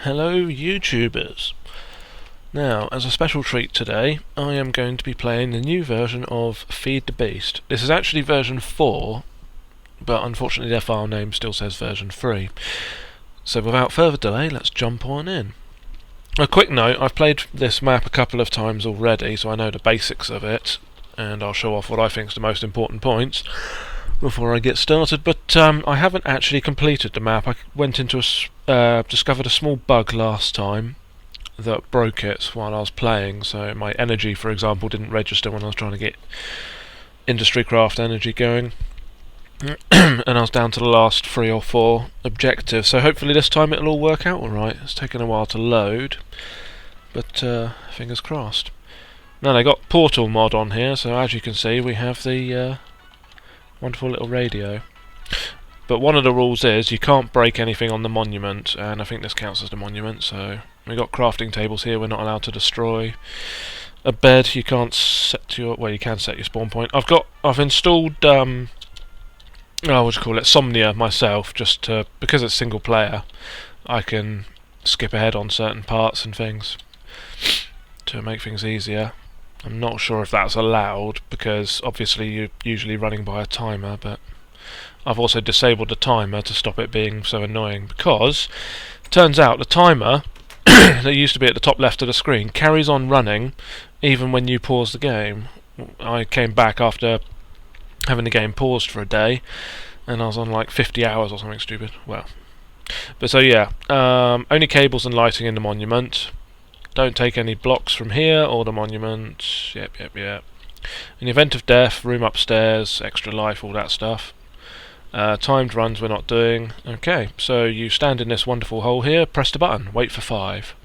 Hello YouTubers! Now, as a special treat today, I am going to be playing the new version of Feed the Beast. This is actually version 4, but unfortunately their file name still says version 3. So without further delay, let's jump on in. A quick note, I've played this map a couple of times already, so I know the basics of it, and I'll show off what I think is the most important points before I get started, but I haven't actually completed the map. I went into discovered a small bug last time that broke it while I was playing, so my energy, for example, didn't register when I was trying to get industry craft energy going. And I was down to the last 3 or 4 objectives, so hopefully this time it'll all work out alright. It's taken a while to load, but fingers crossed. Now they got Portal mod on here, so as you can see we have the wonderful little radio. But one of the rules is you can't break anything on the monument, and I think this counts as the monument, so we've got crafting tables here we're not allowed to destroy. A bed you can't set your... well, you can set your spawn point. I've installed Somnia myself, just to, because it's single player, I can skip ahead on certain parts and things to make things easier. I'm not sure if that's allowed, because obviously you're usually running by a timer, but I've also disabled the timer to stop it being so annoying, because it turns out the timer that used to be at the top left of the screen carries on running even when you pause the game. I came back after having the game paused for a day, and I was on like 50 hours or something stupid. Well, but so yeah, only cables and lighting in the monument. Don't take any blocks from here or the monument. Yep. In the event of death, room upstairs, extra life, all that stuff. Timed runs we're not doing. Okay, so you stand in this wonderful hole here, press the button, wait for 5.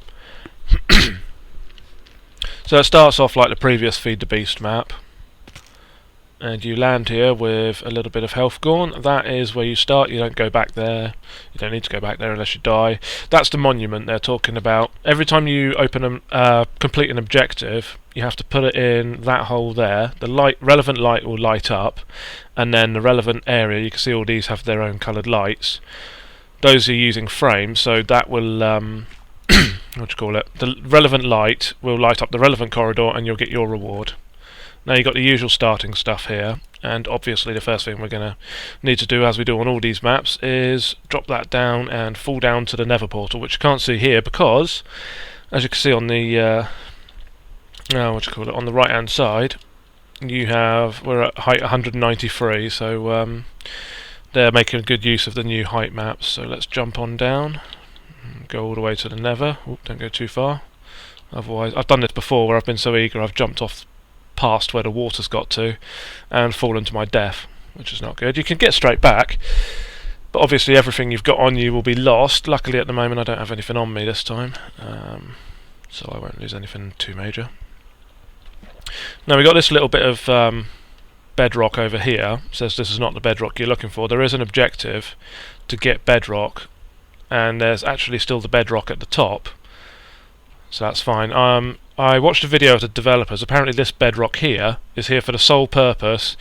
So it starts off like the previous Feed the Beast map, and you land here with a little bit of health gone. That is where you start. You don't go back there. You don't need to go back there unless you die. That's the monument they're talking about. Every time you complete an objective, you have to put it in that hole there. The relevant light will light up, and then the relevant area, you can see all these have their own coloured lights. Those are using frames, so that will the relevant light will light up the relevant corridor, and you'll get your reward. Now you've got the usual starting stuff here, and obviously the first thing we're going to need to do, as we do on all these maps, is drop that down and fall down to the Nether portal, which you can't see here because, as you can see on the on the right hand side, we're at height 193, so they're making good use of the new height maps. So let's jump on down, go all the way to the Nether. Don't go too far, otherwise I've done this before where I've been so eager I've jumped off past where the water's got to and fallen to my death, which is not good. You can get straight back, but obviously everything you've got on you will be lost. Luckily at the moment I don't have anything on me this time, so I won't lose anything too major. Now we've got this little bit of bedrock over here. It says this is not the bedrock you're looking for. There is an objective to get bedrock, and there's actually still the bedrock at the top, so that's fine. I watched a video of the developers. Apparently this bedrock here is here for the sole purpose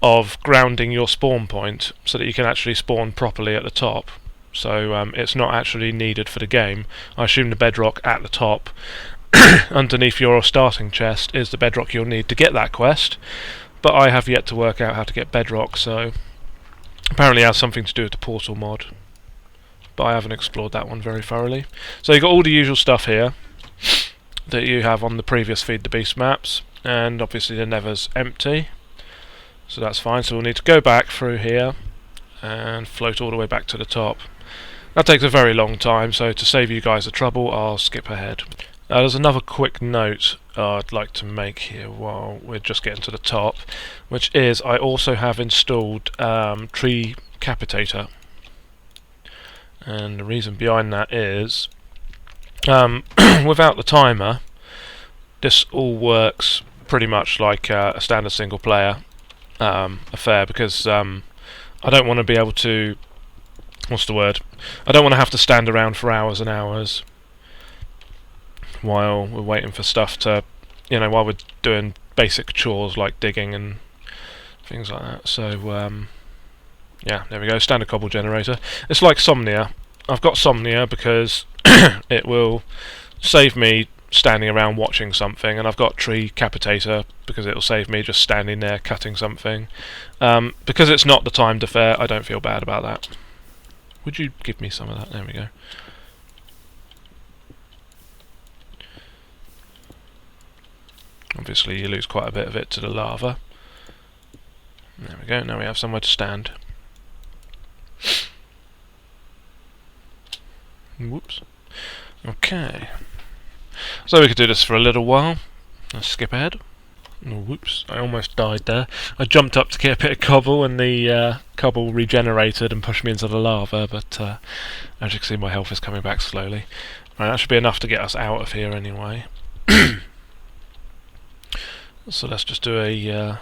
of grounding your spawn point so that you can actually spawn properly at the top. So it's not actually needed for the game. I assume the bedrock at the top underneath your starting chest is the bedrock you'll need to get that quest, but I have yet to work out how to get bedrock, so apparently it has something to do with the portal mod, but I haven't explored that one very thoroughly. So you've got all the usual stuff here that you have on the previous Feed the Beast maps, and obviously the Nether's empty, so that's fine. So we'll need to go back through here and float all the way back to the top. That takes a very long time, so to save you guys the trouble I'll skip ahead. There's another quick note I'd like to make here while we're just getting to the top, which is I also have installed Tree Capitator, and the reason behind that is without the timer, this all works pretty much like a standard single player affair, because I don't want to be able to, I don't want to have to stand around for hours and hours while we're waiting for stuff to, while we're doing basic chores like digging and things like that. So yeah, there we go, standard cobble generator. It's like Somnia. I've got Somnia because it will save me standing around watching something, and I've got tree capitator because it'll save me just standing there cutting something. Because it's not the timed affair, I don't feel bad about that. Would you give me some of that? There we go. Obviously you lose quite a bit of it to the lava. There we go, now we have somewhere to stand. Whoops. Okay. So we could do this for a little while. Let's skip ahead. Oh, whoops, I almost died there. I jumped up to get a bit of cobble and the cobble regenerated and pushed me into the lava, but as you can see my health is coming back slowly. Right, that should be enough to get us out of here anyway. So let's just do a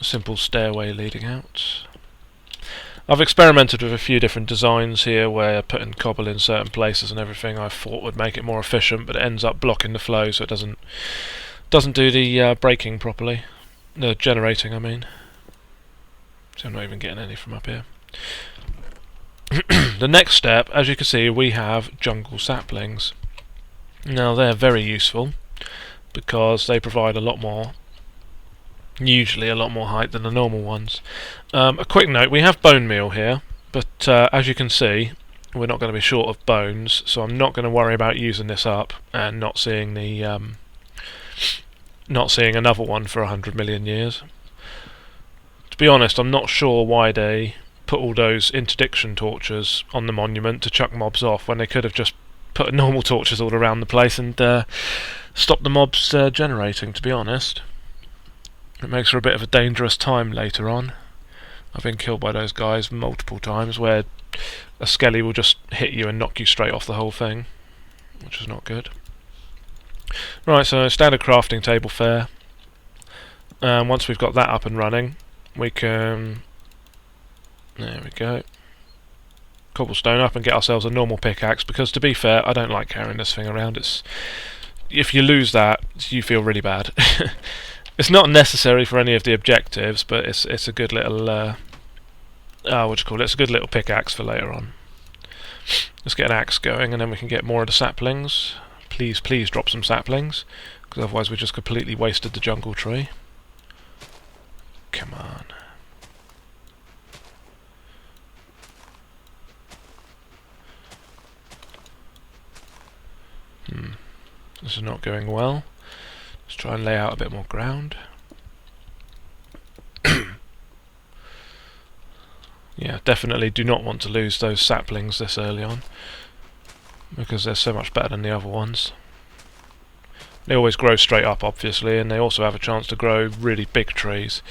simple stairway leading out. I've experimented with a few different designs here where putting cobble in certain places and everything I thought would make it more efficient, but it ends up blocking the flow, so it doesn't do the braking properly. The generating, I mean. So I'm not even getting any from up here. The next step, as you can see, we have jungle saplings. Now they're very useful because they provide a lot more, usually a lot more height than the normal ones. A quick note, we have bone meal here, but as you can see we're not going to be short of bones, so I'm not going to worry about using this up and not seeing the not seeing another one for 100 million years. To be honest, I'm not sure why they put all those interdiction torches on the monument to chuck mobs off when they could have just put normal torches all around the place and stopped the mobs generating, to be honest. It makes for a bit of a dangerous time later on. I've been killed by those guys multiple times where a skelly will just hit you and knock you straight off the whole thing, which is not good. Right, so standard crafting table fare. Once we've got that up and running, we can... there we go. Cobblestone up and get ourselves a normal pickaxe, because to be fair, I don't like carrying this thing around. If you lose that, you feel really bad. It's not necessary for any of the objectives, but it's a good little it's a good little pickaxe for later on. Let's get an axe going, and then we can get more of the saplings. Please drop some saplings, because otherwise we just completely wasted the jungle tree. Come on. This is not going well. Let's try and lay out a bit more ground. Yeah, definitely do not want to lose those saplings this early on, because they're so much better than the other ones. They always grow straight up, obviously, and they also have a chance to grow really big trees.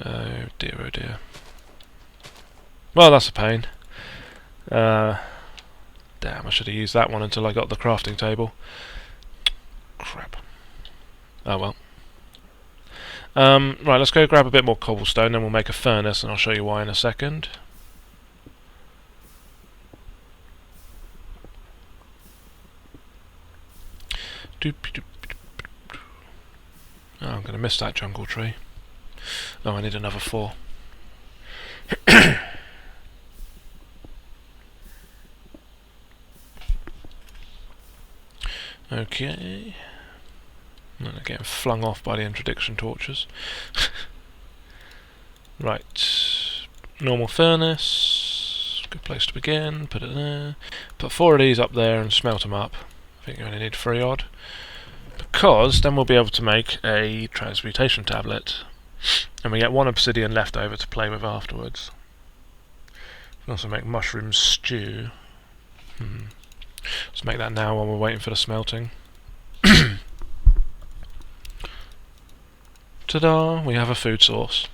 Oh dear, oh dear. Well, that's a pain. Damn, I should have used that one until I got the crafting table. Crap. Oh well. Right, let's go grab a bit more cobblestone, then we'll make a furnace, and I'll show you why in a second. Oh, I'm going to miss that jungle tree. Oh, I need another 4. Okay. And they're getting flung off by the interdiction torches. Right. Normal furnace. Good place to begin. Put it there. Put 4 of these up there and smelt them up. I think you only need 3 odd. Because then we'll be able to make a transmutation tablet. And we get 1 obsidian left over to play with afterwards. We can also make mushroom stew. Let's make that now while we're waiting for the smelting. Ta-da! We have a food source.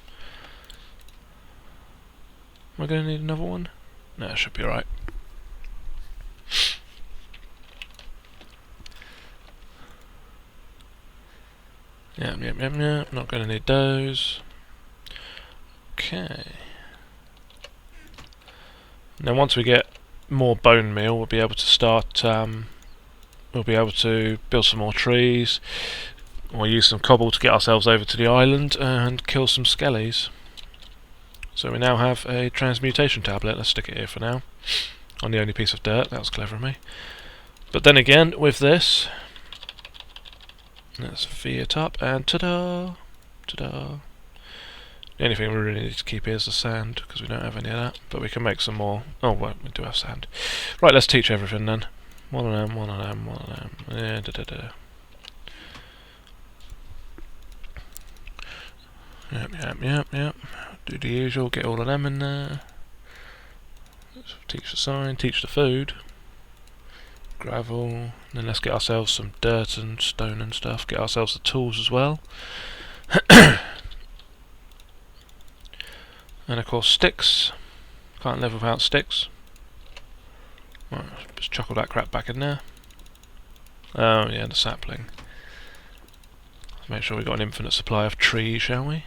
Am I going to need another one? No, it should be alright. Yep. Not going to need those. Okay. Now once we get more bone meal, we'll be able to start. We'll be able to build some more trees, or use some cobble to get ourselves over to the island and kill some skellies. So we now have a transmutation tablet. Let's stick it here for now, on the only piece of dirt. That was clever of me. But then again, with this, let's V it up, and ta-da! Ta-da! The only thing we really need to keep here is the sand, because we don't have any of that, but we can make some more. Oh, well, we do have sand. Right, let's teach everything then. One of them, one of them, one of them. Yeah, da-da-da. Yep. Do the usual, get all of them in there. Let's teach the sign, teach the food. Gravel. Then let's get ourselves some dirt and stone and stuff. Get ourselves the tools as well. And of course sticks. Can't live without sticks. Right, just chuck all that crap back in there. Oh yeah, the sapling. Let's make sure we've got an infinite supply of trees, shall we?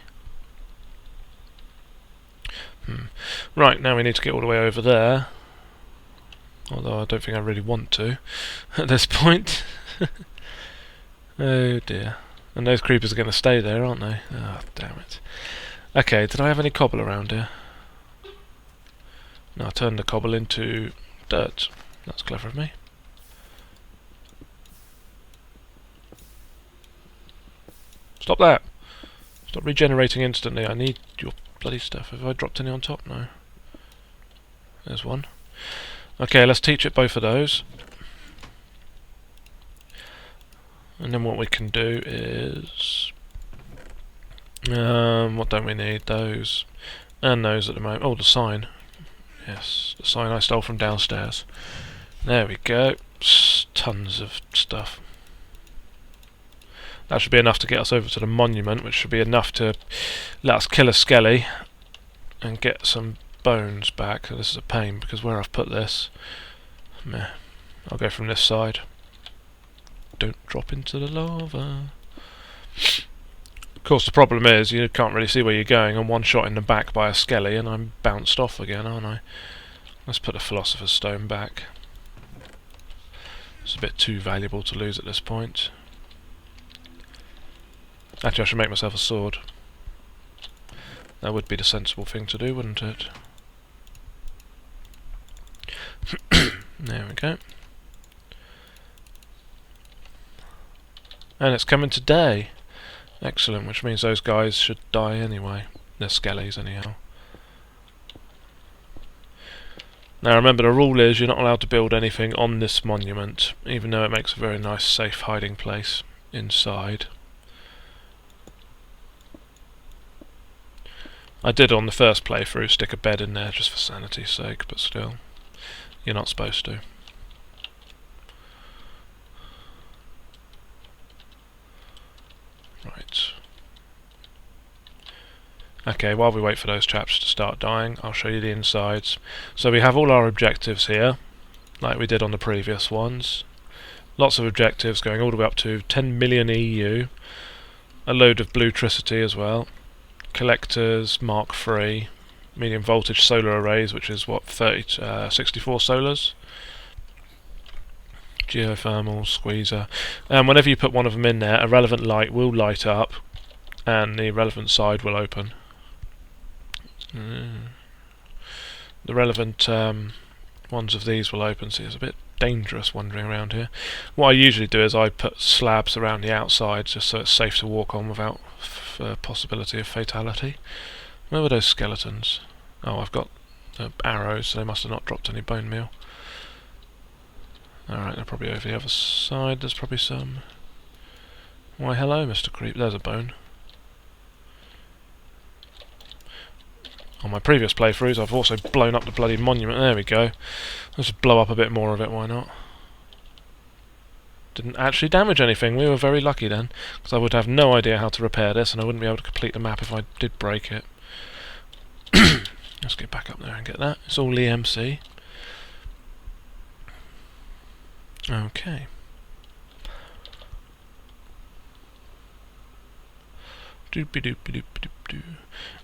Right, now we need to get all the way over there. Although I don't think I really want to at this point. Oh dear. And those creepers are going to stay there, aren't they? Oh, damn it. Okay, did I have any cobble around here? No, I turned the cobble into dirt. That's clever of me. Stop that! Stop regenerating instantly. I need your bloody stuff. Have I dropped any on top? No. There's one. Okay, let's teach it both of those. And then what we can do is... what don't we need? Those. And those at the moment. Oh, the sign. Yes, the sign I stole from downstairs. There we go. Tons of stuff. That should be enough to get us over to the monument, which should be enough to let us kill a skelly and get some bones back. This is a pain because where I've put this, meh. I'll go from this side. Don't drop into the lava. Of course the problem is you can't really see where you're going. I'm one shot in the back by a skelly and I'm bounced off again, aren't I? Let's put the Philosopher's Stone back. It's a bit too valuable to lose at this point. Actually I should make myself a sword. That would be the sensible thing to do, wouldn't it? There we go. And it's coming today. Excellent, which means those guys should die anyway. They're skellies anyhow. Now remember, the rule is you're not allowed to build anything on this monument, even though it makes a very nice safe hiding place inside. I did on the first playthrough stick a bed in there just for sanity's sake, but still, you're not supposed to. Right. Okay, while we wait for those chaps to start dying, I'll show you the insides. So we have all our objectives here, like we did on the previous ones. Lots of objectives going all the way up to 10 million EU. A load of bluetricity as well. Collectors, Mark III. Medium voltage solar arrays, which is what, 64 solars. Geothermal, squeezer. And whenever you put one of them in there, a relevant light will light up and the relevant side will open. The relevant ones of these will open, so it's a bit dangerous wandering around here. What I usually do is I put slabs around the outside just so it's safe to walk on without possibility of fatality. Where were those skeletons? Oh, I've got arrows, so they must have not dropped any bone meal. Alright, they're probably over the other side. There's probably some. Why hello, Mr. Creep. There's a bone. On my previous playthroughs I've also blown up the bloody monument. There we go. Let's blow up a bit more of it, why not? Didn't actually damage anything. We were very lucky then, because I would have no idea how to repair this and I wouldn't be able to complete the map if I did break it. Let's get back up there and get that. It's all EMC. Okay.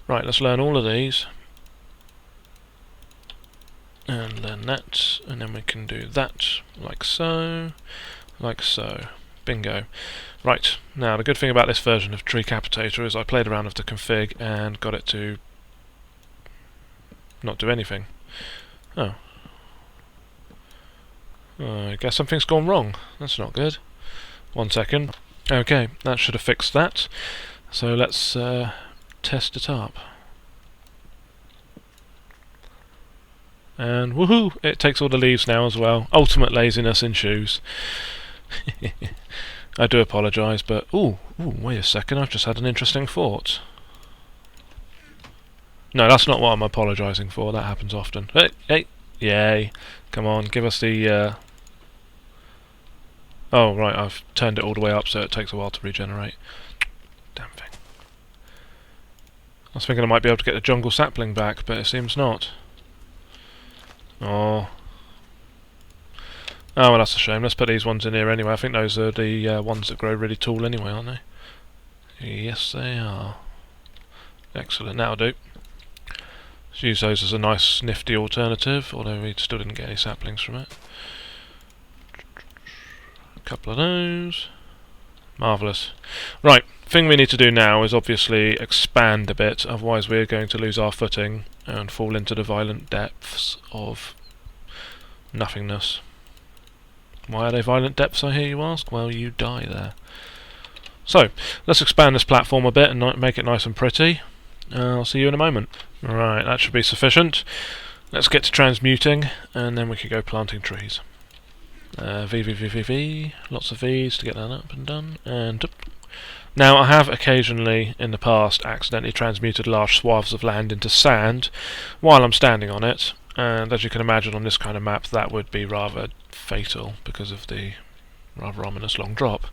Right, let's learn all of these. And learn that, and then we can do that, like so, like so. Bingo. Right, now the good thing about this version of Tree Capitator is I played around with the config and got it to not do anything. Oh. I guess something's gone wrong. That's not good. 1 second. Okay, that should have fixed that. So let's test it up. And woohoo! It takes all the leaves now as well. Ultimate laziness in shoes. I do apologise, but ooh, wait a second, I've just had an interesting thought. No, that's not what I'm apologising for, that happens often. Hey, yay. Come on, give us the... Oh, right, I've turned it all the way up so it takes a while to regenerate. Damn thing. I was thinking I might be able to get the jungle sapling back, but it seems not. Oh. Oh, well, that's a shame. Let's put these ones in here anyway. I think those are the ones that grow really tall anyway, aren't they? Yes, they are. Excellent, that'll do. Let's use those as a nice, nifty alternative, although we still didn't get any saplings from it. A couple of those. Marvellous. Right, thing we need to do now is obviously expand a bit, otherwise we're going to lose our footing and fall into the violent depths of nothingness. Why are they violent depths, I hear you ask? Well, you die there. So, let's expand this platform a bit and make it nice and pretty. I'll see you in a moment. Right, that should be sufficient. Let's get to transmuting, and then we can go planting trees. V. Lots of V's to get that up and done. And now, I have occasionally, in the past, accidentally transmuted large swaths of land into sand while I'm standing on it. And as you can imagine on this kind of map, that would be rather fatal because of the rather ominous long drop.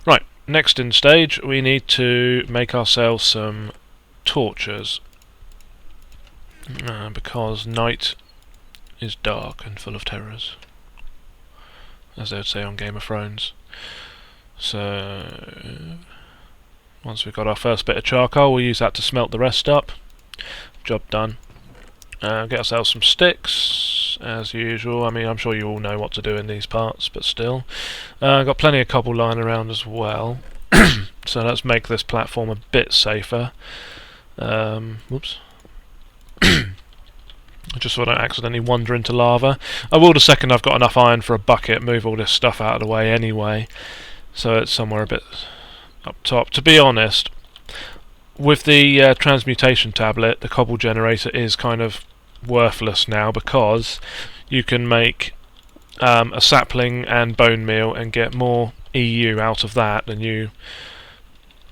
Right, next in stage, we need to make ourselves some torches. Because night is dark and full of terrors, as they would say on Game of Thrones. So, once we've got our first bit of charcoal, we'll use that to smelt the rest up. Job done. Get ourselves some sticks, as usual. I mean, I'm sure you all know what to do in these parts, but still. Got plenty of cobble lying around as well. So let's make this platform a bit safer. Whoops. Just so I don't accidentally wander into lava. I will the second I've got enough iron for a bucket, move all this stuff out of the way anyway. So it's somewhere a bit up top. To be honest, with the transmutation tablet, the cobble generator is kind of worthless now because you can make a sapling and bone meal and get more EU out of that than you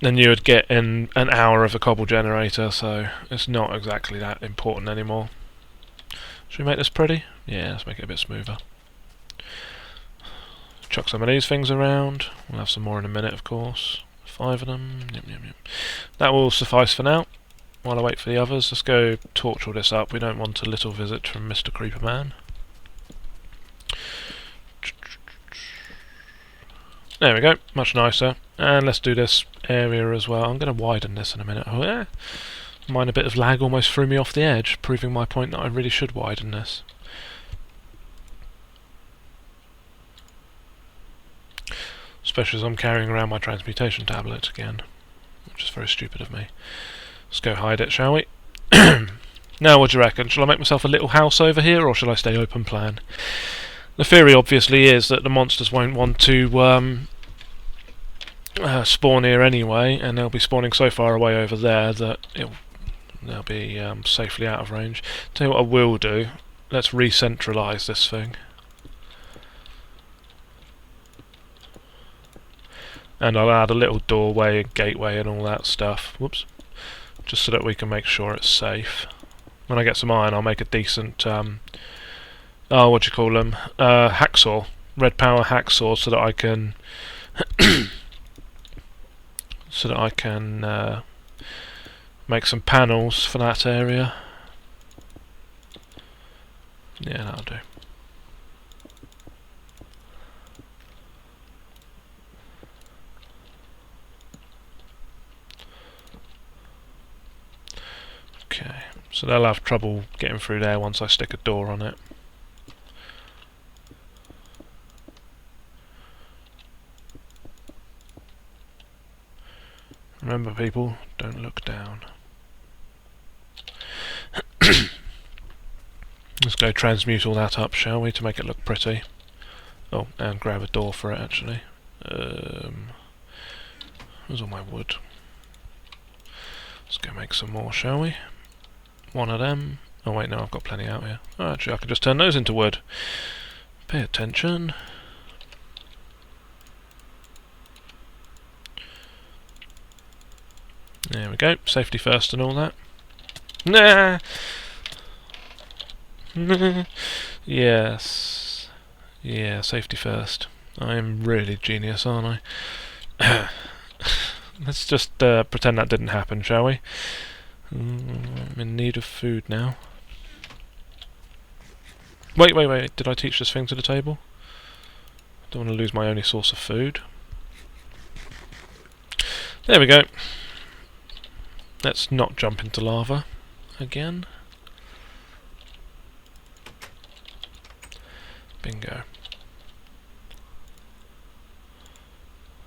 would get in an hour of a cobble generator, so it's not exactly that important anymore. Should we make this pretty? Yeah, let's make it a bit smoother. Chuck some of these things around. We'll have some more in a minute, of course. 5 of them. Yep. That will suffice for now. While I wait for the others, let's go torch all this up. We don't want a little visit from Mr. Creeperman. There we go, much nicer. And let's do this area as well. I'm going to widen this in a minute. Oh, yeah. Mine a bit of lag almost threw me off the edge, proving my point that I really should widen this. Especially as I'm carrying around my transmutation tablet again, which is very stupid of me. Let's go hide it, shall we? Now, what do you reckon? Shall I make myself a little house over here, or shall I stay open plan? The theory, obviously, is that the monsters won't want to spawn here anyway, and they'll be spawning so far away over there that they'll be safely out of range. Tell you what I will do. Let's re-centralise this thing. And I'll add a little doorway, gateway and all that stuff. Whoops. Just so that we can make sure it's safe. When I get some iron, I'll make a decent, what do you call them? Hacksaw. Redpower hacksaw, so that I can... make some panels for that area. Yeah, that'll do. Okay, so they'll have trouble getting through there once I stick a door on it. Remember, people, don't look down. Let's go transmute all that up, shall we, to make it look pretty. Oh, and grab a door for it, actually. Where's all my wood? Let's go make some more, shall we? One of them. Oh wait, no, I've got plenty out here. Oh, actually, I can just turn those into wood. Pay attention. There we go. Safety first and all that. Nah! Yes. Yeah, safety first. I'm really genius, aren't I? Let's just pretend that didn't happen, shall we? I'm in need of food now. Wait. Did I teach this thing to the table? Don't want to lose my only source of food. There we go. Let's not jump into lava again. Bingo.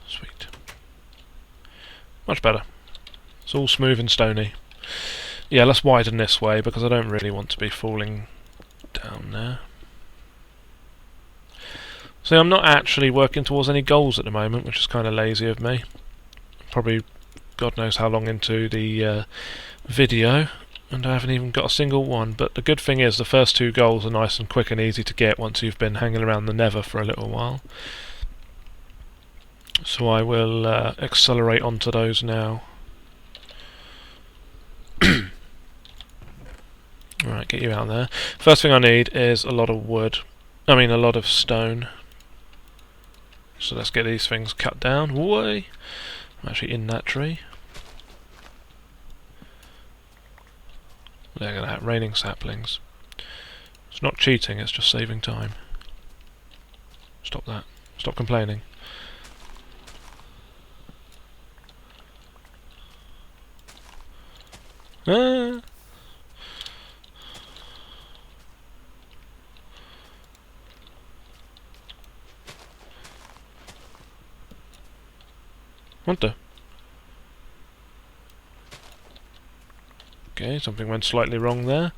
Sweet. Much better. It's all smooth and stony. Yeah, let's widen this way because I don't really want to be falling down there. See, I'm not actually working towards any goals at the moment, which is kind of lazy of me. Probably God knows how long into the video, and I haven't even got a single one. But the good thing is the first two goals are nice and quick and easy to get once you've been hanging around the Nether for a little while. So I will accelerate onto those now. Alright, get you out there. First thing I need is a lot of wood. I mean a lot of stone. So let's get these things cut down. Way! I'm actually in that tree. Look at that, raining saplings. It's not cheating, it's just saving time. Stop that. Stop complaining. Ah! What the? Okay, something went slightly wrong there.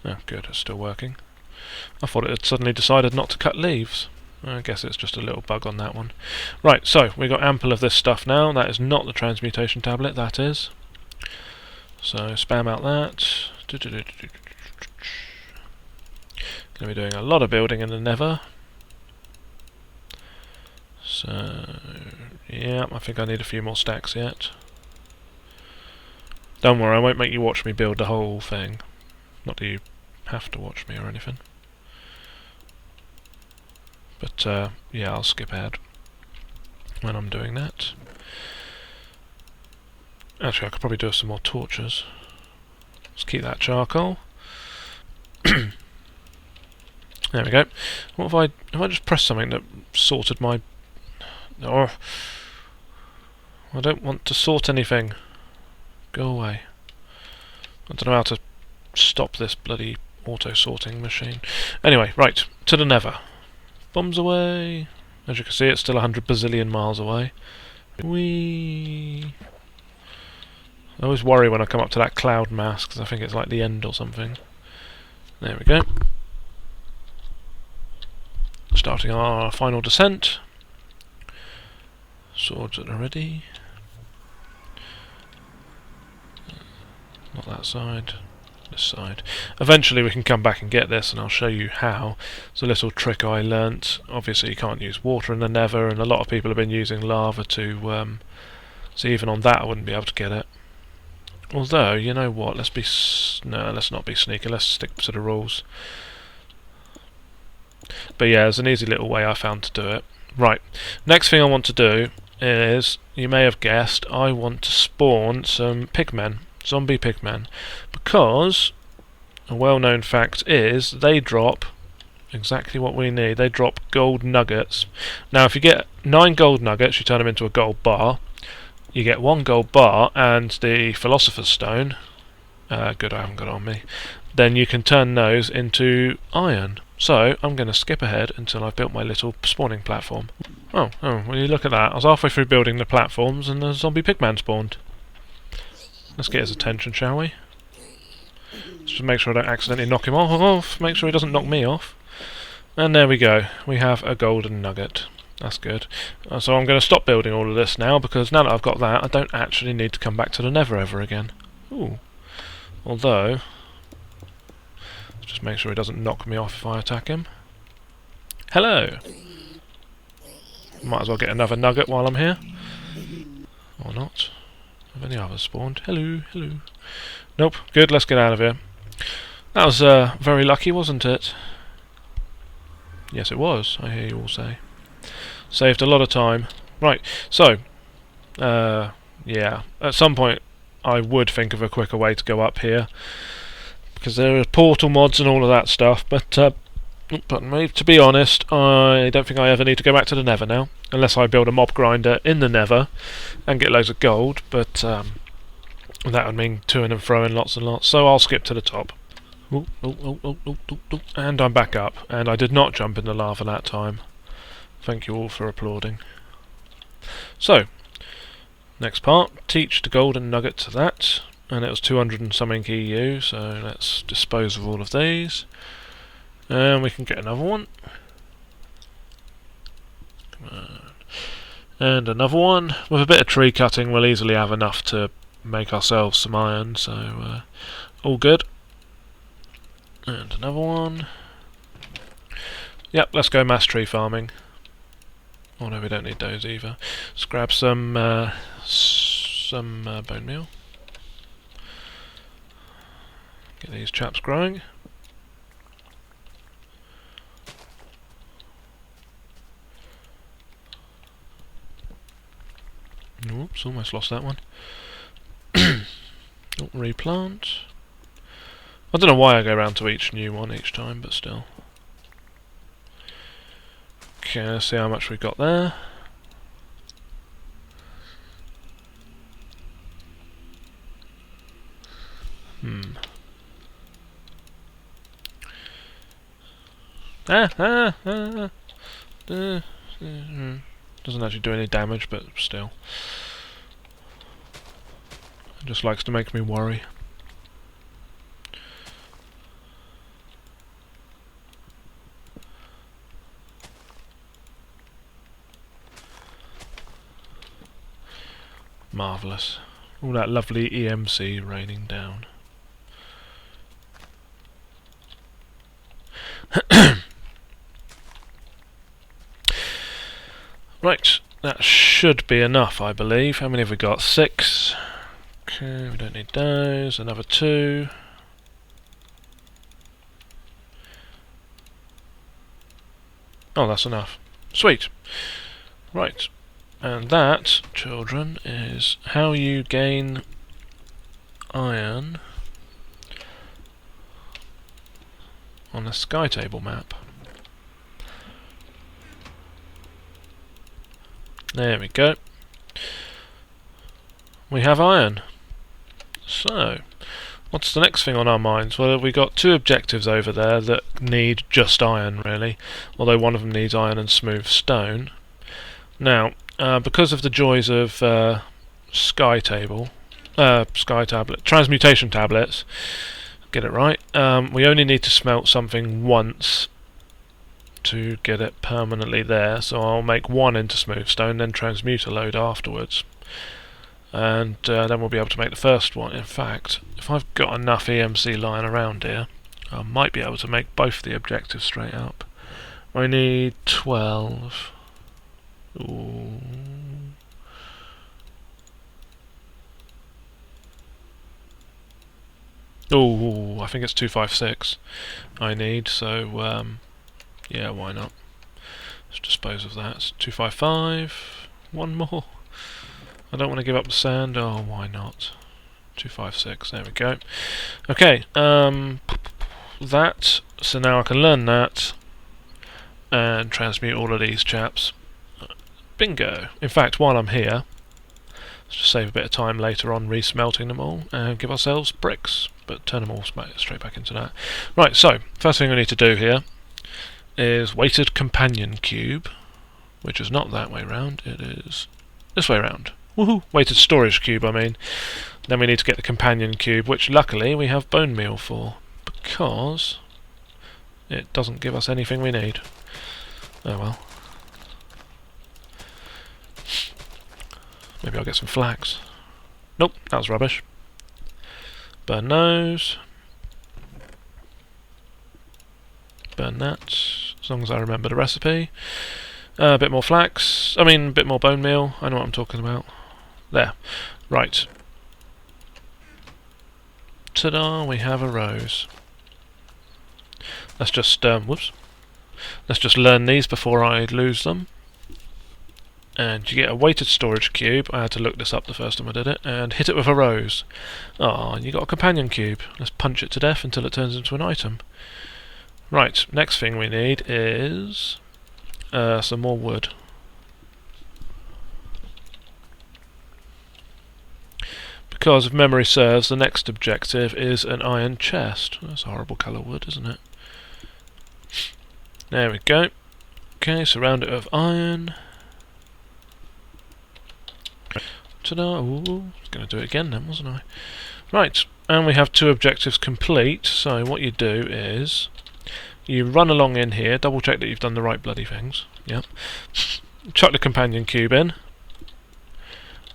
Oh, good, it's still working. I thought it had suddenly decided not to cut leaves. I guess it's just a little bug on that one. Right, so we've got ample of this stuff now. That is not the transmutation tablet, that is. So spam out that. Going to be doing a lot of building in the Nether. So, yeah, I think I need a few more stacks yet. Don't worry, I won't make you watch me build the whole thing. Not that you have to watch me or anything. But, yeah, I'll skip ahead when I'm doing that. Actually, I could probably do some more torches. Let's keep that charcoal. There we go. What if I just pressed something that sorted my... Oh, I don't want to sort anything. Go away. I don't know how to stop this bloody auto-sorting machine. Anyway, right, to the Nether. Bombs away. As you can see, it's still 100 bazillion miles away. Whee! I always worry when I come up to that cloud mass, because I think it's like the end or something. There we go. Starting our final descent. Swords are ready. Not that side. This side. Eventually we can come back and get this, and I'll show you how. It's a little trick I learnt. Obviously you can't use water in the Nether, and a lot of people have been using lava to... so even on that I wouldn't be able to get it. Although, you know what, let's not be sneaky, let's stick to the rules. But yeah, there's an easy little way I found to do it. Right, next thing I want to do is, you may have guessed, I want to spawn some pigmen, zombie pigmen, because a well-known fact is they drop exactly what we need. They drop gold nuggets. Now if you get 9 gold nuggets, you turn them into a gold bar. You get 1 gold bar and the Philosopher's Stone. Good, I haven't got it on me. Then you can turn those into iron. So I'm going to skip ahead until I've built my little spawning platform. Oh, well you look at that. I was halfway through building the platforms and the zombie pigman spawned. Let's get his attention, shall we? Just to make sure I don't accidentally knock him off, make sure he doesn't knock me off. And there we go, we have a golden nugget. That's good. So I'm going to stop building all of this now, because now that I've got that, I don't actually need to come back to the Nether ever again. Ooh. Although, just make sure he doesn't knock me off if I attack him. Hello! Might as well get another nugget while I'm here. Or not. Have any others spawned? Hello, hello. Nope, good, let's get out of here. That was very lucky, wasn't it? Yes, it was, I hear you all say. Saved a lot of time. Right, so, yeah, at some point I would think of a quicker way to go up here, because there are portal mods and all of that stuff, but to be honest, I don't think I ever need to go back to the Nether now, unless I build a mob grinder in the Nether and get loads of gold, but that would mean toing and throwing lots and lots, so I'll skip to the top. Ooh, ooh, ooh, ooh, ooh, ooh, and I'm back up, and I did not jump in the lava that time. Thank you all for applauding. So, next part, teach the golden nugget to that, and it was 200 and something EU, so let's dispose of all of these. And we can get another one. Come on. And another one. With a bit of tree cutting, we'll easily have enough to make ourselves some iron, so all good. And another one. Yep, let's go mass tree farming. Oh no, we don't need those either. Let's grab some bone meal. Get these chaps growing. Oops, almost lost that one. Oh, replant. I don't know why I go around to each new one each time, but still. Okay, let's see how much we've got there. Doesn't actually do any damage, but still. It just likes to make me worry. Marvellous. All that lovely EMC raining down. Right, that should be enough, I believe. How many have we got? 6. Okay, we don't need those. Another 2. Oh, that's enough. Sweet. Right. And that, children, is how you gain iron on a sky table map. There we go. We have iron. So, what's the next thing on our minds? Well, we've got 2 objectives over there that need just iron, really. Although one of them needs iron and smooth stone. Now, because of the joys of sky tablet, transmutation tablets, get it right, we only need to smelt something once to get it permanently there, so I'll make 1 into smooth stone, then transmute a load afterwards, and then we'll be able to make the first one. In fact, if I've got enough EMC lying around here, I might be able to make both the objectives straight up. I need 12. Ooh. Ooh, I think it's 256 I need, so yeah, why not? Let's dispose of that. It's 255. 1 more. I don't want to give up the sand. Oh, why not? 256. There we go. Okay. That. So now I can learn that and transmute all of these chaps. Bingo. In fact, while I'm here, let's just save a bit of time later on resmelting them all and give ourselves bricks, but turn them all straight back into that. Right. So first thing we need to do here is weighted companion cube, which is not that way round, it is this way round. Woohoo! Weighted storage cube, I mean. Then we need to get the companion cube, which luckily we have bone meal for, because it doesn't give us anything we need. Oh well. Maybe I'll get some flax. Nope, that was rubbish. Burn those. Burn that, as long as I remember the recipe. A bit more flax. I mean, a bit more bone meal. I know what I'm talking about. There. Right. Ta-da, we have a rose. Let's just, whoops. Let's just learn these before I lose them. And you get a weighted storage cube. I had to look this up the first time I did it. And hit it with a rose. Ah, and you got a companion cube. Let's punch it to death until it turns into an item. Right, next thing we need is some more wood. Because if memory serves, the next objective is an iron chest. That's a horrible colour wood, isn't it? There we go. Okay, surround it with iron. Ta-da! Ooh, I was going to do it again then, wasn't I? Right, and we have 2 objectives complete. So what you do is you run along in here, double check that you've done the right bloody things. Yep. Chuck the companion cube in,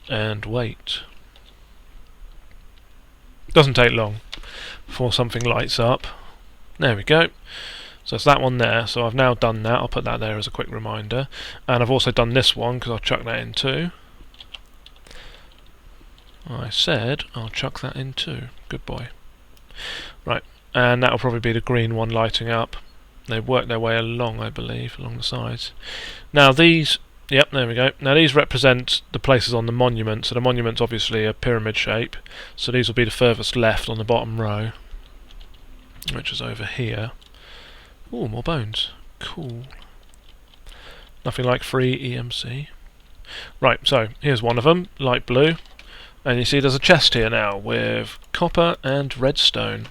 and wait. Doesn't take long before something lights up. There we go. So it's that one there. So I've now done that. I'll put that there as a quick reminder. And I've also done this one because I'll chuck that in too. I said I'll chuck that in too. Good boy. Right, and that'll probably be the green one lighting up. They've worked their way along, I believe, along the sides. Now these, yep, there we go. Now these represent the places on the monument. So the monument's obviously a pyramid shape. So these will be the furthest left on the bottom row, which is over here. Ooh, more bones. Cool. Nothing like free EMC. Right, so here's one of them, light blue. And you see there's a chest here now with copper and redstone.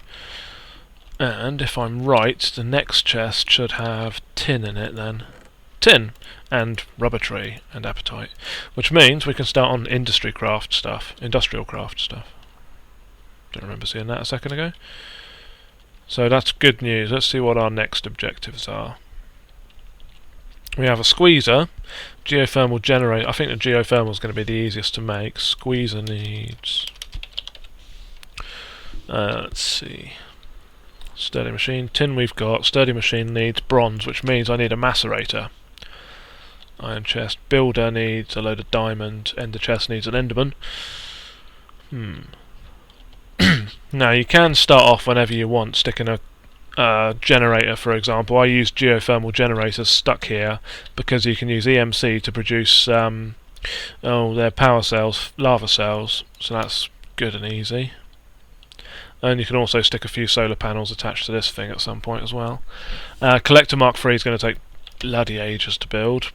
And if I'm right, the next chest should have tin in it then. Tin! And rubber tree and apatite. Which means we can start on industrial craft stuff. Don't remember seeing that a second ago. So that's good news. Let's see what our next objectives are. We have a squeezer, geothermal generator. I think the geothermal is going to be the easiest to make. Squeezer needs... let's see. Sturdy machine. Tin we've got. Sturdy machine needs bronze, which means I need a macerator. Iron chest. Builder needs a load of diamond. Ender chest needs an enderman. Now you can start off whenever you want, sticking a generator, for example. I use geothermal generators stuck here because you can use EMC to produce their power cells, lava cells, so that's good and easy. And you can also stick a few solar panels attached to this thing at some point as well. Collector Mark III is going to take bloody ages to build.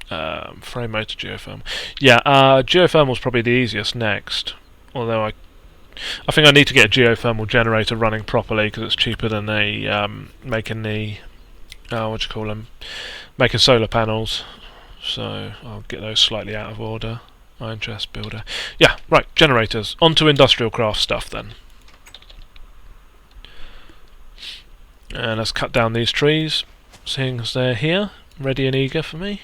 Frame motor geothermal. Yeah, geothermal is probably the easiest next, although I think I need to get a geothermal generator running properly because it's cheaper than making the making solar panels. So I'll get those slightly out of order. Iron chest builder. Yeah, right. Generators. Onto industrial craft stuff then. And let's cut down these trees, seeing as they're here, ready and eager for me.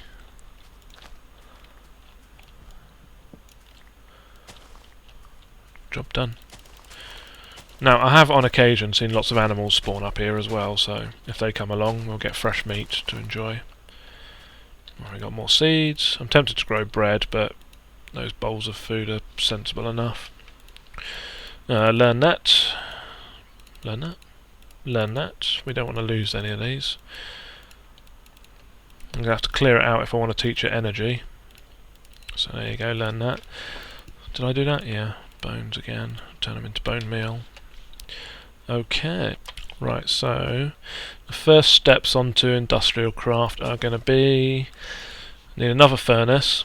Job done. Now, I have on occasion seen lots of animals spawn up here as well, so if they come along, we'll get fresh meat to enjoy. We got more seeds. I'm tempted to grow bread, but those bowls of food are sensible enough. Learn that. Learn that. Learn that. We don't want to lose any of these. I'm going to have to clear it out if I want to teach it energy. So there you go, learn that. Did I do that? Yeah. Bones again. Turn them into bone meal. Okay. Right, so the first steps onto industrial craft are going to be... need another furnace.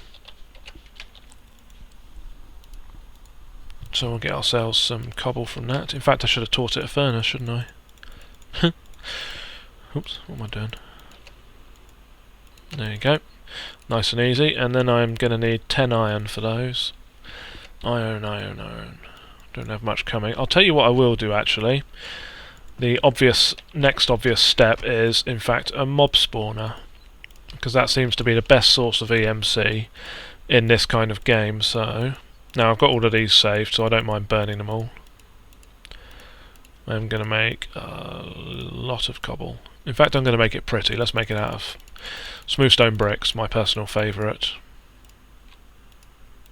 So we'll get ourselves some cobble from that. In fact, I should have taught it a furnace, shouldn't I? Oops, what am I doing? There you go. Nice and easy. And then I'm going to need 10 iron for those. Iron. Don't have much coming. I'll tell you what I will do actually. The next obvious step is, in fact, a mob spawner, because that seems to be the best source of EMC in this kind of game. So now I've got all of these saved, so I don't mind burning them all. I'm going to make a lot of cobble. In fact, I'm going to make it pretty. Let's make it out of smooth stone bricks, my personal favourite,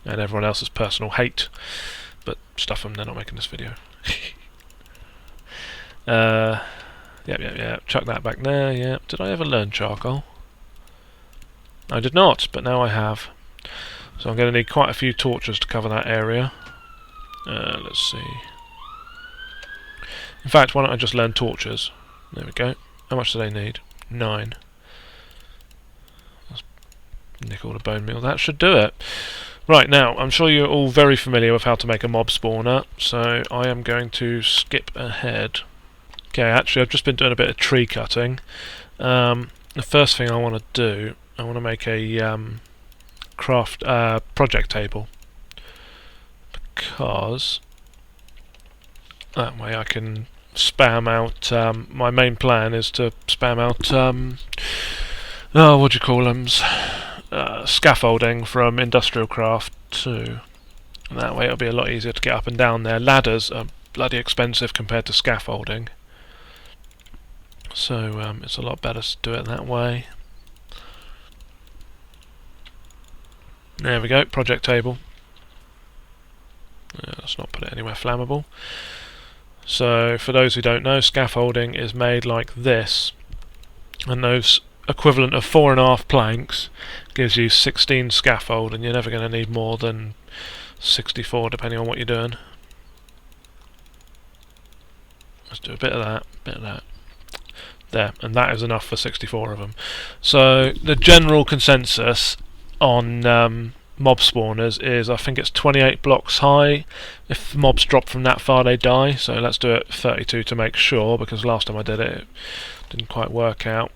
and everyone else's personal hate. But stuff them, they're not making this video. Yeah. Chuck that back there. Yeah. Did I ever learn charcoal? I did not, but now I have. So I'm going to need quite a few torches to cover that area. Let's see. In fact, why don't I just learn torches? There we go. How much do they need? 9. Let's nick all the bone meal. That should do it. Right, now, I'm sure you're all very familiar with how to make a mob spawner, so I am going to skip ahead. Okay, actually, I've just been doing a bit of tree cutting. The first thing I want to do, I want to make a project table, because that way I can spam out. My main plan is to spam out. What do you call them? Scaffolding from Industrial Craft 2. And that way it'll be a lot easier to get up and down there. Ladders are bloody expensive compared to scaffolding, so it's a lot better to do it that way. There we go, project table. Let's not put it anywhere flammable. So for those who don't know, scaffolding is made like this, and those equivalent of 4.5 planks gives you 16 scaffold, and you're never going to need more than 64 depending on what you're doing. Let's do a bit of that, there, and that is enough for 64 of them. So the general consensus on mob spawners is, I think it's 28 blocks high. If mobs drop from that far, they die. So let's do it 32 to make sure, because last time I did it, it didn't quite work out.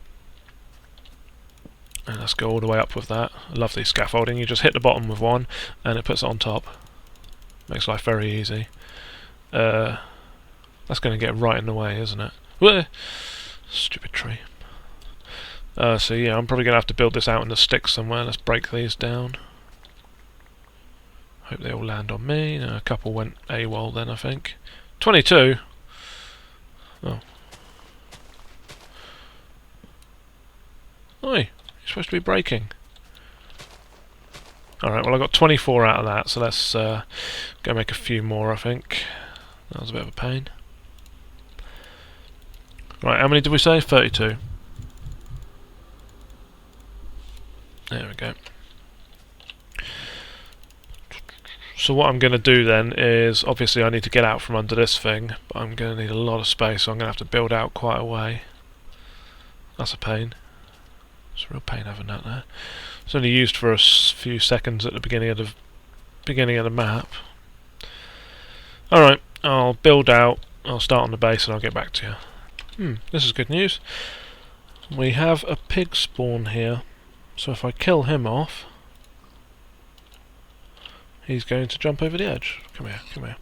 And let's go all the way up with that. I love these scaffolding. You just hit the bottom with one, and it puts it on top. Makes life very easy. That's going to get right in the way, isn't it? Whoa! Stupid tree. So yeah, I'm probably going to have to build this out in the sticks somewhere. Let's break these down. Hope they all land on me. No, a couple went AWOL then, I think. 22? Oh. Oi, you're supposed to be breaking. Alright, well I got 24 out of that, so let's go make a few more, I think. That was a bit of a pain. Right, how many did we say? 32. There we go. So what I'm going to do then is, obviously I need to get out from under this thing, but I'm going to need a lot of space, so I'm going to have to build out quite a way. That's a pain. It's a real pain having that there. It's only used for a few seconds at the beginning of the map. Alright, I'll build out, I'll start on the base and I'll get back to you. This is good news. We have a pig spawn here, so if I kill him off, he's going to jump over the edge. Come here, come here.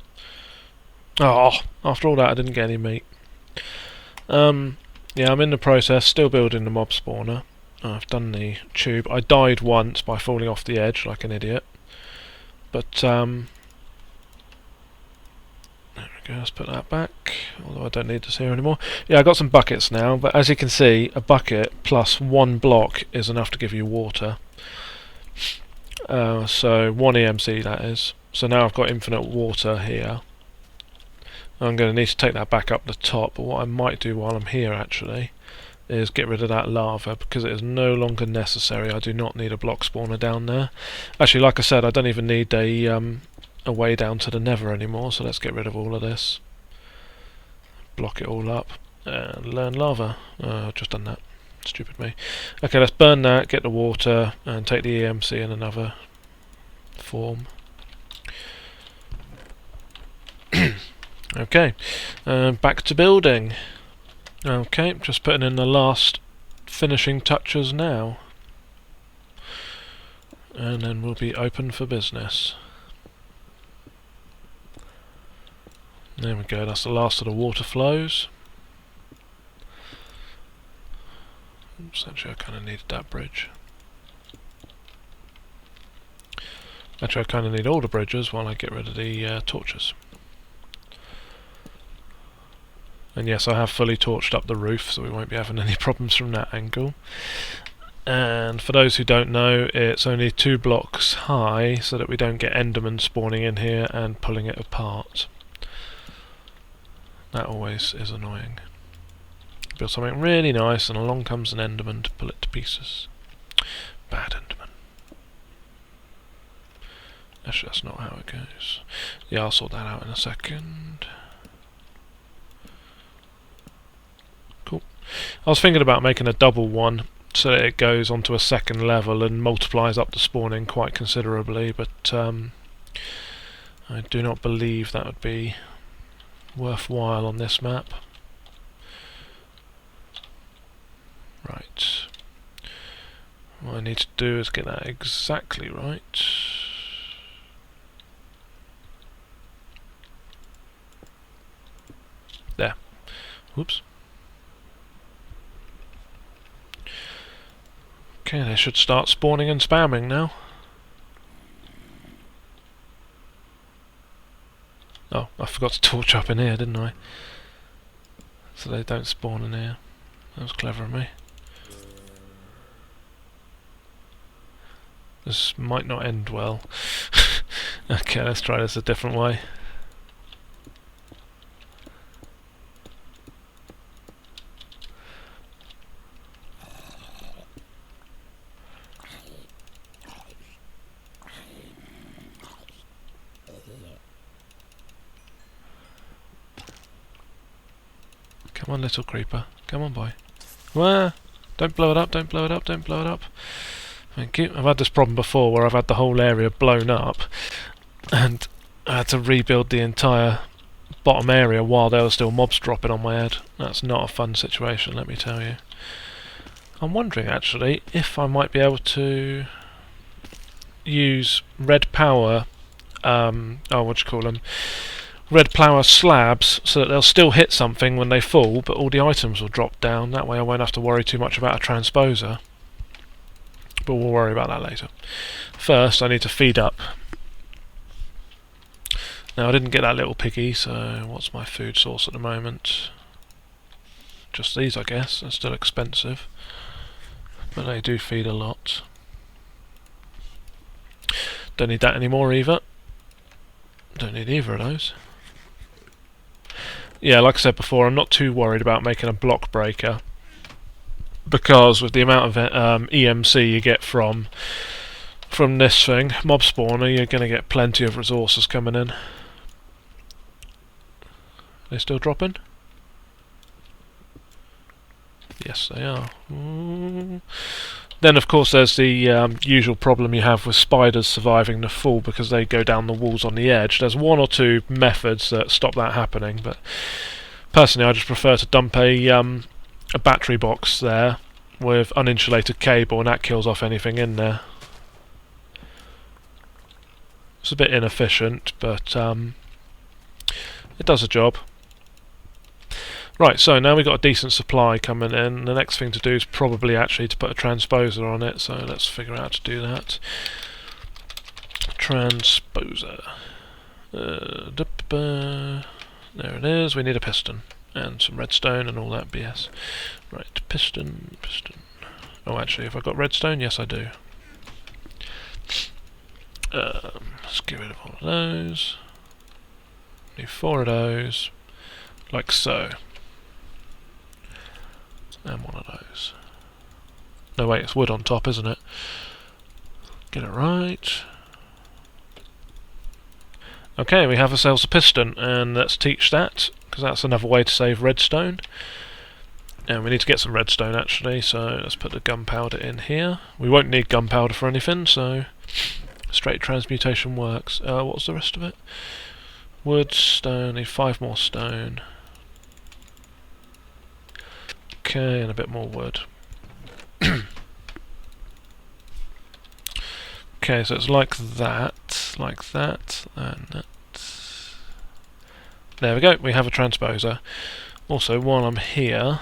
Oh, after all that I didn't get any meat. Yeah, I'm in the process, still building the mob spawner. I've done the tube. I died once by falling off the edge like an idiot. But, there we go, let's put that back. Although I don't need this here anymore. Yeah, I got some buckets now, but as you can see, a bucket plus 1 block is enough to give you water. So 1 EMC that is. So now I've got infinite water here. I'm going to need to take that back up the top, but what I might do while I'm here actually is get rid of that lava, because it is no longer necessary. I do not need a block spawner down there. Actually, like I said, I don't even need a way down to the Nether anymore, so let's get rid of all of this. Block it all up and learn lava. I've just done that. Stupid me. Okay, let's burn that, get the water, and take the EMC in another form. Okay, back to building. Okay, just putting in the last finishing touches now. and then we'll be open for business. There we go, that's the last of the water flows. Oops, actually I kind of needed that bridge. Actually I kind of need all the bridges while I get rid of the torches. And yes, I have fully torched up the roof, so we won't be having any problems from that angle. And for those who don't know, it's only 2 blocks high, so that we don't get endermen spawning in here and pulling it apart. That always is annoying. Build something really nice and along comes an enderman to pull it to pieces. Bad enderman. Actually, that's not how it goes. Yeah, I'll sort that out in a second. Cool. I was thinking about making a double one so that it goes onto a second level and multiplies up the spawning quite considerably, but I do not believe that would be worthwhile on this map. Right. What I need to do is get that exactly right. There. Whoops. Okay, they should start spawning and spamming now. Oh, I forgot to torch up in here, didn't I? So they don't spawn in here. That was clever of me. This might not end well. Okay, let's try this a different way. Come on, little creeper. Come on, boy. Wah! Don't blow it up, don't blow it up, don't blow it up. Thank you. I've had this problem before where I've had the whole area blown up and I had to rebuild the entire bottom area while there were still mobs dropping on my head. That's not a fun situation, let me tell you. I'm wondering actually if I might be able to use Redpower, what do you call them? Redpower slabs, so that they'll still hit something when they fall, but all the items will drop down. That way I won't have to worry too much about a transposer. But we'll worry about that later. First, I need to feed up. Now, I didn't get that little piggy, so what's my food source at the moment? Just these, I guess. They're still expensive, but they do feed a lot. Don't need that anymore either. Don't need either of those. Yeah, like I said before, I'm not too worried about making a block breaker, because with the amount of EMC you get from this thing, mob spawner, you're going to get plenty of resources coming in. They still dropping? Yes, they are. Then, of course, there's the usual problem you have with spiders surviving the fall because they go down the walls on the edge. There's one or two methods that stop that happening, but personally I just prefer to dump a battery box there with uninsulated cable, and that kills off anything in there. It's a bit inefficient, but it does the job. Right, so now we've got a decent supply coming in. The next thing to do is probably actually to put a transposer on it, so let's figure out how to do that. Transposer. There it is. We need a piston and some redstone and all that BS. Right, piston. Oh, actually, have I got redstone? Yes, I do. Let's get rid of all of those. Need 4 of those, like so. And 1 of those. No, wait, it's wood on top, isn't it? Get it right. Okay, we have ourselves a piston, and let's teach that, because that's another way to save redstone. And we need to get some redstone actually, so let's put the gunpowder in here. We won't need gunpowder for anything, so straight transmutation works. What's the rest of it? Wood, stone, need 5 more stone. Okay, and a bit more wood. Okay, Okay, so it's like that, and that. There we go, we have a transposer. Also, while I'm here,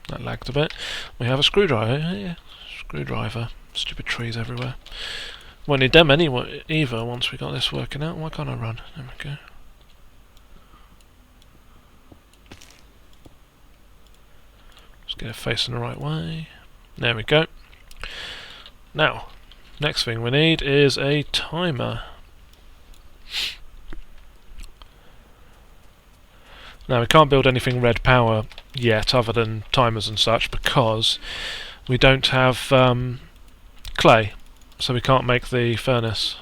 that lagged a bit, we have a screwdriver. Yeah, screwdriver. Stupid trees everywhere. Won't need them anyway either once we got this working out. Why can't I run? There we go. Let's get it facing the right way. There we go. Now, next thing we need is a timer. Now we can't build anything Redpower yet other than timers and such because we don't have clay, so we can't make the furnace,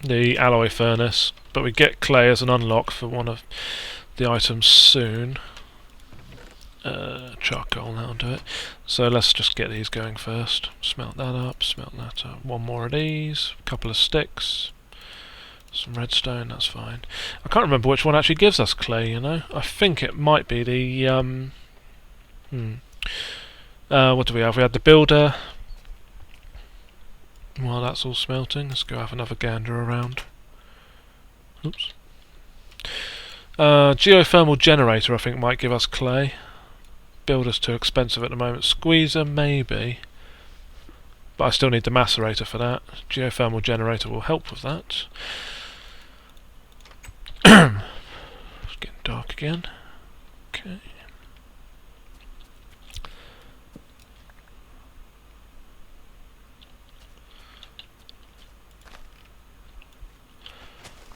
the alloy furnace, but we get clay as an unlock for one of the items soon. Charcoal, that'll do it. So let's just get these going first. Smelt that up, one more of these, a couple of sticks, some redstone, that's fine. I can't remember which one actually gives us clay, you know. I think it might be the what do we have? We had the builder. While that's all smelting, let's go have another gander around. Oops. Geothermal generator I think might give us clay. Builder's too expensive at the moment. Squeezer maybe, but I still need the macerator for that. Geothermal generator will help with that. It's getting dark again. Okay.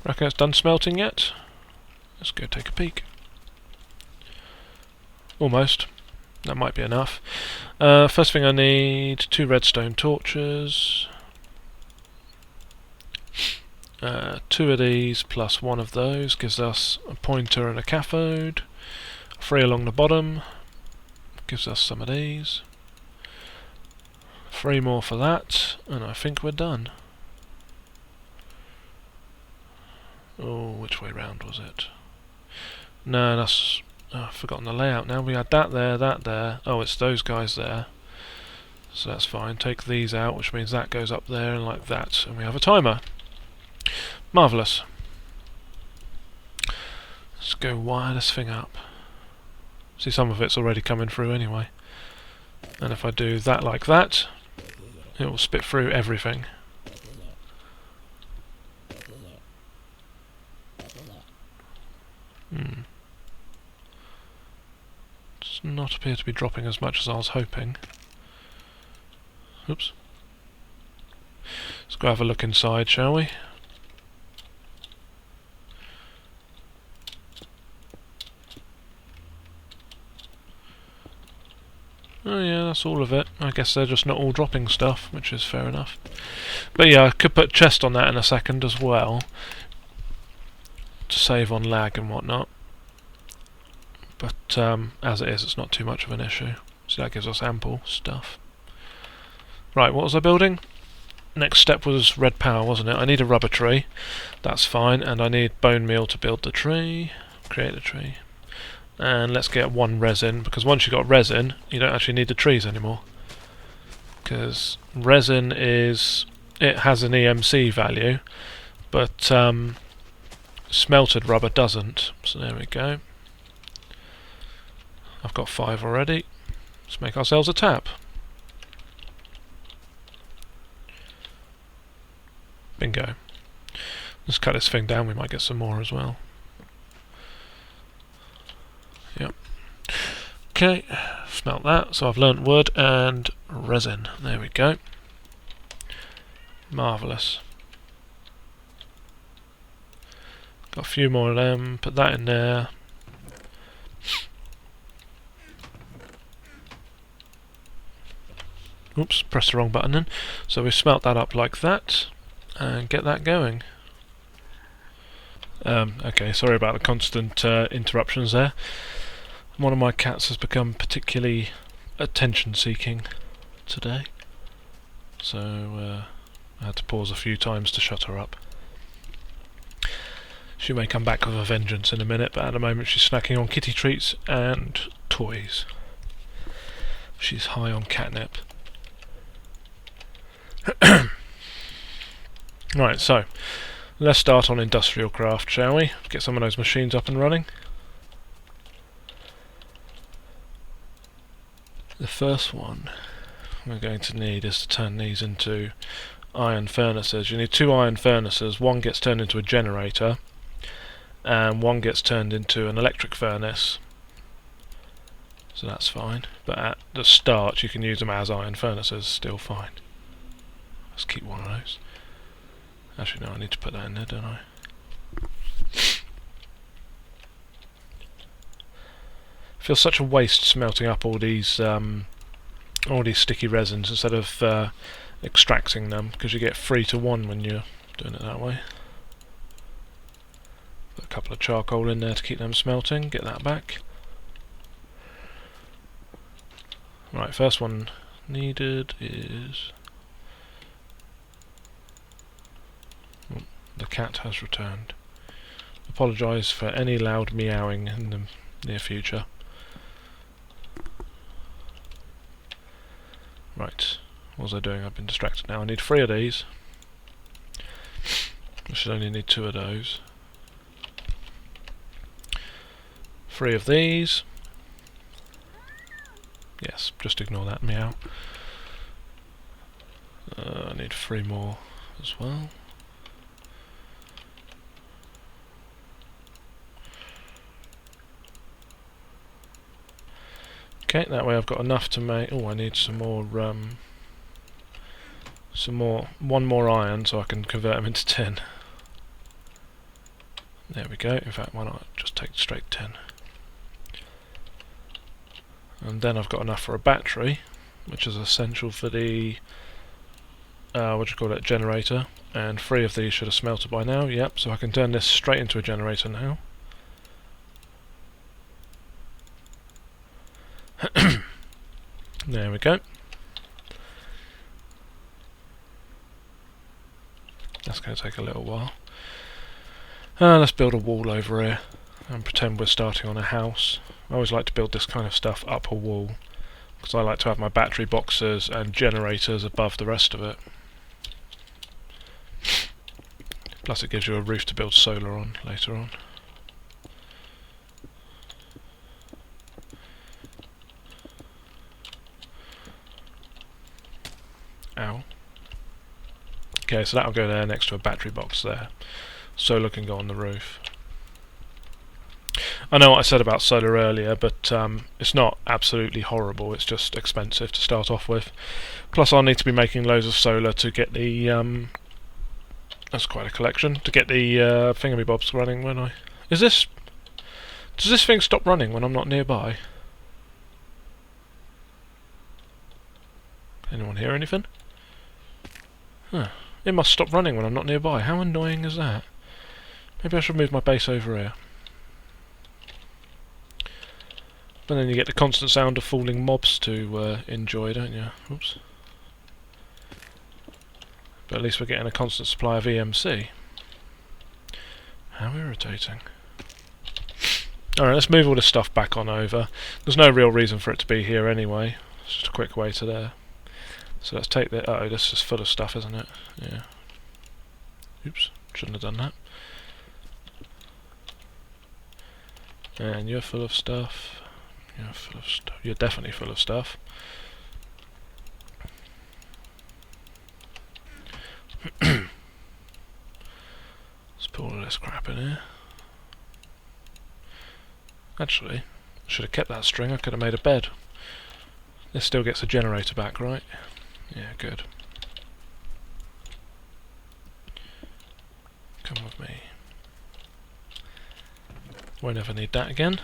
Reckon it's done smelting yet? Let's go take a peek. Almost. That might be enough. First thing I need 2 redstone torches. 2 of these plus 1 of those gives us a pointer and a cathode. 3 along the bottom gives us some of these. 3 more for that, and I think we're done. Oh, which way round was it? No, that's... Oh, I've forgotten the layout now. We had that there. Oh, it's those guys there. So that's fine. Take these out, which means that goes up there and like that. And we have a timer. Marvellous. Let's go wire this thing up. See, some of it's already coming through anyway. And if I do that like that, it will spit through everything. Does not appear to be dropping as much as I was hoping. Oops. Let's go have a look inside, shall we? Oh yeah, that's all of it. I guess they're just not all dropping stuff, which is fair enough. But yeah, I could put chest on that in a second as well, to save on lag and whatnot. But as it is, it's not too much of an issue. So that gives us ample stuff. Right, what was I building? Next step was Redpower, wasn't it? I need a rubber tree. That's fine, and I need bone meal to build the tree. Create the tree. And let's get 1 resin, because once you've got resin, you don't actually need the trees anymore. Because resin is... it has an EMC value, but smelted rubber doesn't. So there we go. I've got 5 already. Let's make ourselves a tap. Bingo. Let's cut this thing down, we might get some more as well. Yep. Okay, smelt that, so I've learnt wood and resin. There we go. Marvellous. Got a few more of them, put that in there. Oops, pressed the wrong button then. So we smelt that up like that, and get that going. Okay, sorry about the constant interruptions there. One of my cats has become particularly attention-seeking today, so I had to pause a few times to shut her up. She may come back with a vengeance in a minute, but at the moment she's snacking on kitty treats and toys. She's high on catnip. Right, so let's start on industrial craft, shall we? Get some of those machines up and running. The first one we're going to need is to turn these into iron furnaces. You need 2 iron furnaces. One gets turned into a generator and one gets turned into an electric furnace. So that's fine. But at the start you can use them as iron furnaces, still fine. Let's keep one of those. Actually no, I need to put that in there, don't I? Feels such a waste smelting up all these sticky resins instead of extracting them, because you get 3 to 1 when you're doing it that way. Put a couple of charcoal in there to keep them smelting, get that back. Right, first one needed is... Oh, the cat has returned. Apologise for any loud meowing in the near future. Right, what was I doing? I've been distracted now. I need 3 of these. I should only need 2 of those. 3 of these. Yes, just ignore that meow. I need 3 more as well. Okay, that way I've got enough to make... Oh, I need some more, one more iron so I can convert them into tin. There we go. In fact, why not just take straight tin? And then I've got enough for a battery, which is essential for the, generator. And 3 of these should have smelted by now. Yep, so I can turn this straight into a generator now. There we go. That's going to take a little while. Let's build a wall over here and pretend we're starting on a house. I always like to build this kind of stuff up a wall, because I like to have my battery boxes and generators above the rest of it. Plus it gives you a roof to build solar on later on. Ow. Okay, so that'll go there next to a battery box there. Solar can go on the roof. I know what I said about solar earlier, but it's not absolutely horrible, it's just expensive to start off with. Plus I'll need to be making loads of solar to get the... that's quite a collection. To get the thingamybobs running, won't I? Does this thing stop running when I'm not nearby? Anyone hear anything? Huh. It must stop running when I'm not nearby. How annoying is that? Maybe I should move my base over here. And then you get the constant sound of falling mobs to enjoy, don't you? Oops. But at least we're getting a constant supply of EMC. How irritating. Alright, let's move all this stuff back on over. There's no real reason for it to be here anyway. It's just a quick way to there. So let's take the... Uh-oh, this is full of stuff, isn't it? Yeah. Oops, shouldn't have done that. And you're full of stuff. You're full of stuff. You're definitely full of stuff. Let's put all of this crap in here. Actually, I should have kept that string. I could have made a bed. This still gets a generator back, right? Yeah, good. Come with me. Won't ever need that again.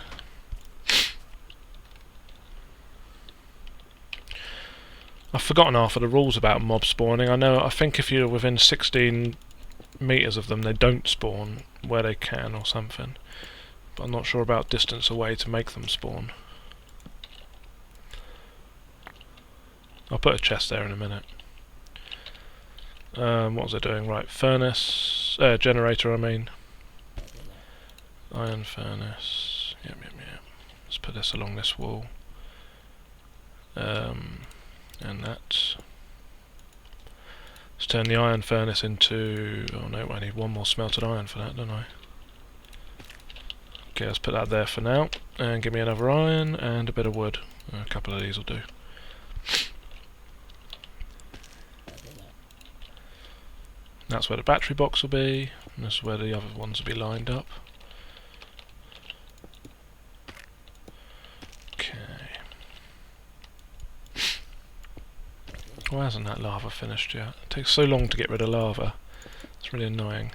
I've forgotten half of the rules about mob spawning. I think if you're within 16 meters of them, they don't spawn where they can or something. But I'm not sure about distance away to make them spawn. I'll put a chest there in a minute. What was I doing? Right, furnace, generator I mean. Iron furnace, yep. Let's put this along this wall. And that. Let's turn the iron furnace into... oh no, I need one more smelted iron for that, don't I? Okay, let's put that there for now, and give me another iron and a bit of wood. A couple of these will do. That's where the battery box will be, and this is where the other ones will be lined up. Okay. Why hasn't that lava finished yet? It takes so long to get rid of lava. It's really annoying.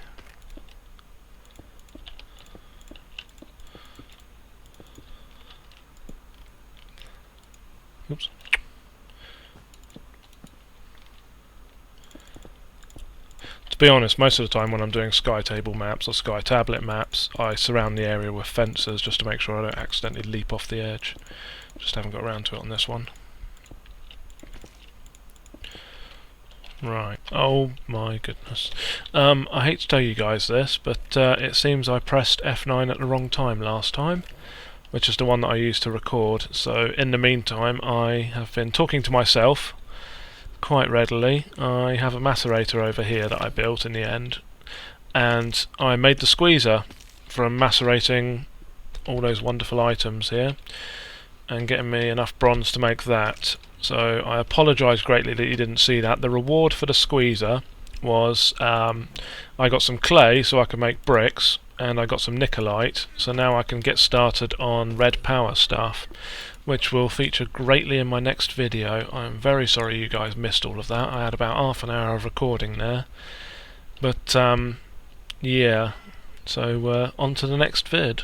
Oops. To be honest, most of the time when I'm doing sky table maps or sky tablet maps, I surround the area with fences just to make sure I don't accidentally leap off the edge. Just haven't got around to it on this one. Right. Oh my goodness. I hate to tell you guys this, but it seems I pressed F9 at the wrong time last time, which is the one that I used to record. So in the meantime, I have been talking to myself quite readily. I have a macerator over here that I built in the end, and I made the squeezer from macerating all those wonderful items here and getting me enough bronze to make that. So I apologise greatly that you didn't see that. The reward for the squeezer was I got some clay so I could make bricks, and I got some nickelite, so now I can get started on Redpower stuff, which will feature greatly in my next video. I'm very sorry you guys missed all of that. I had about half an hour of recording there. But yeah, so on to the next vid.